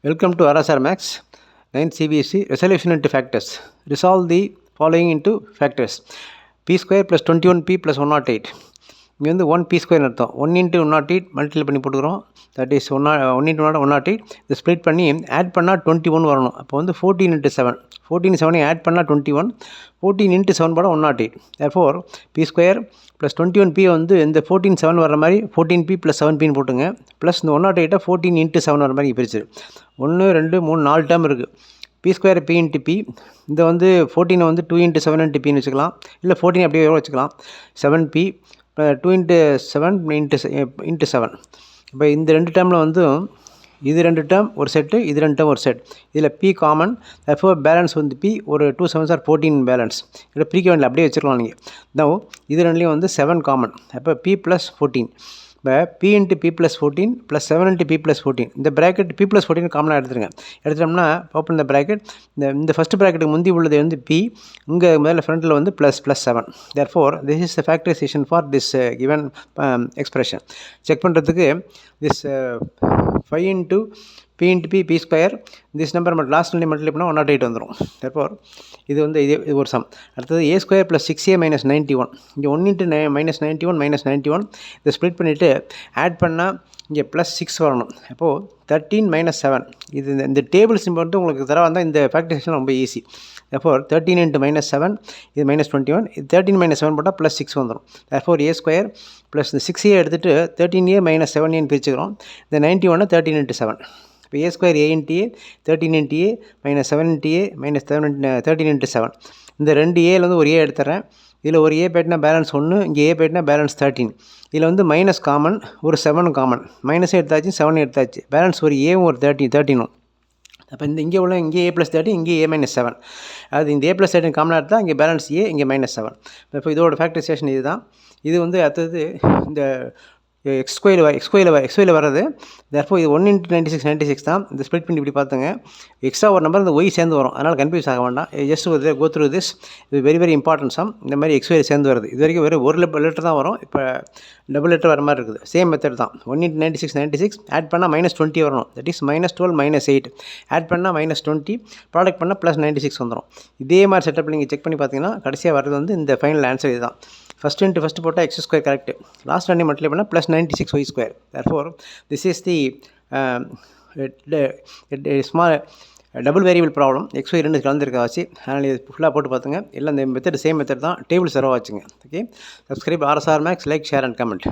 Welcome to RSR Max 9th CBSE resolution into factors. Resolve the following into factors. P square plus 21p plus 108. இங்கே வந்து 1p square அர்த்தம் 1 into 108 multiple பண்ணி போட்டுக்கிறோம். That is 1 into 108. இதை split பண்ணி add பண்ணால் 21 வரணும். அப்போ வந்து 14 into 7. 14 7 ஆட் பண்ணால் 21. 14 into 7 போட 108. therefore p square plus 21p வந்து இந்த 14 7 வர மாதிரி 14p ப்ளஸ் 7pன்னு போட்டுங்க. ப்ளஸ் இந்த 108 14 into 7 வர மாதிரி பிரிச்சு 1 2 3 4 டேர்ம் இருக்குது. p square p into p. இந்த வந்து 14 வந்து 2 into 7 into pன்னு வச்சுக்கலாம். இல்லை 14 அப்படியே வச்சுக்கலாம். 7p 2 into 7 into 7. இப்போ இந்த ரெண்டு டேர்மில் வந்து இது ரெண்டு டேர்ம் ஒரு செட்டு, இது ரெண்டு டேர்ம் ஒரு செட். இதில் p காமன். therefore பேலன்ஸ் வந்து p ஒரு 2 7s are 14 பேலன்ஸ். இல்லை பிரிக்க வேண்டிய அப்படியே வச்சுக்கலாம் நீங்கள். now இது ரெண்டுலேயும் வந்து 7 காமன். அப்போ p ப்ளஸ் 14. இப்போ p into p plus 14 plus 7 into p plus 14. இந்த ப்ராக்கெட் p ப்ளஸ் 14 காமனாக எடுத்துருங்க. எடுத்துட்டோம்னா ஓப்பன் இந்த ப்ராக்கெட். இந்த ஃபஸ்ட்டு ப்ராக்கெட்டுக்கு முந்தி உள்ளது வந்து p, இங்கே மேலே ஃப்ரண்ட்டில் வந்து plus 7. therefore this is the factorization for this given expression. Check பண்ணுறதுக்கு this 5 into p into p square this number நம்ம லாஸ்ட் ஒன்லி மல்டிப்ளை பண்ணால் 108 வந்துடும். therefore இது வந்து இது ஒரு சம். அடுத்தது a square plus 6a minus 91. இங்கே 1 into மைனஸ் 91 மைனஸ் 91 இதை ஸ்ப்ளிட் பண்ணிவிட்டு ஆட் பண்ணால் இங்கே ப்ளஸ் 6 வரணும். அப்போது 13 மைனஸ் 7. இது இந்த டேபிள் சிம்பிள் வந்து உங்களுக்கு தர வந்தால் இந்த ஃபேக்டரைசேஷன் ரொம்ப ஈஸி. therefore 13 into minus 7 இது minus 21. இது 13 minus 7 போட்டால் ப்ளஸ் 6 வந்துடும். therefore a ஸ்கொயர் ப்ளஸ் இந்த 6a எடுத்துகிட்டு 13a மைனஸ் 7a பிரிச்சுக்கிறோம். இந்த 91 13 into 7. இப்போ a square a into a 13 into a minus 7 into a minus 13 into 7. இந்த ரெண்டு ஏல வந்து ஒரு a எடுத்துறேன். இதில் ஒரு a போய்ட்டுனா பேலன்ஸ் 1, இங்கே a போய்ட்டுனா பேலன்ஸ் 13. இதில் வந்து மைனஸ் காமன், ஒரு 7 காமன். மைனஸே எடுத்தாச்சு, 7 எடுத்தாச்சு. பேலன்ஸ் ஒரு ஏவும் ஒரு 13. அப்போ இங்கே உள்ள இங்கே a ப்ளஸ் 13, இங்கே a மைனஸ் 7. அது இந்த a ப்ளஸ் 13 காமனாக எடுத்தால் இங்கே பேலன்ஸ் a, இங்கே மைனஸ் 7. இப்போ இதோட ஃபேக்டரைசேஷன் இது தான். இது வந்து அடுத்தது இந்த எக்ஸ் ஸ்கொயரில் வர்றது. therefore இது 1 into 96 தான். இந்த ஸ்ப்ளிட் பண்ணி இப்படி பார்த்துங்க. எக்ஸ்ட்ரா ஒரு நம்பர் இந்த ஒய் சேர்ந்து வரும். அதனால் கன்ஃபியூஸ் ஆக வேண்டாம். ஜஸ்ட் ஒரு கோ த்ரூ திஸ். இது வெரி வெரி இம்பார்ட்டன்ட் சம். இந்த மாதிரி எக்ஸ் ஒய் சேர்ந்து வருது. இது வரைக்கும் வெறும் ஒரு லெட்டர் தான் வரும். இப்போ டபுள் லெட்டர் வர மாதிரி இருக்குது. சேம் மெத்தட் தான். 1 into 96 ஆட் பண்ணால் மைனஸ் 20 வரணும். That is minus 12 minus 8. Add பண்ணால் மைனஸ் 20, ப்ராடக்ட் பண்ணால் ப்ளஸ் 96 வந்துடும். இதே மாதிரி செட்டப் நீங்கள் செக் பண்ணி பார்த்தீங்கன்னா கடைசியாக வர்றது வந்து இந்த ஃபைனல் ஆன்சர் இதுதான். ஃபஸ்ட் இன்ட்டு ஃபஸ்ட்டு போட்டால் எக்ஸ் ஸ்கொயர் கரெக்ட். லாஸ்ட் ரெண்டு மல்டிப்ளை பண்ணால் plus 96 y square. therefore this is the small double variable problem. X y 2 கலந்துருக்காச்சு. அதனால் இது ஃபுல்லாக போட்டு பார்த்துங்க. எல்லாம் இந்த மெத்தட் சேம் மெத்தட் தான். டேபிள் சர்வ் ஆச்சுங்க. Okay, subscribe RSR Max, like, share and comment.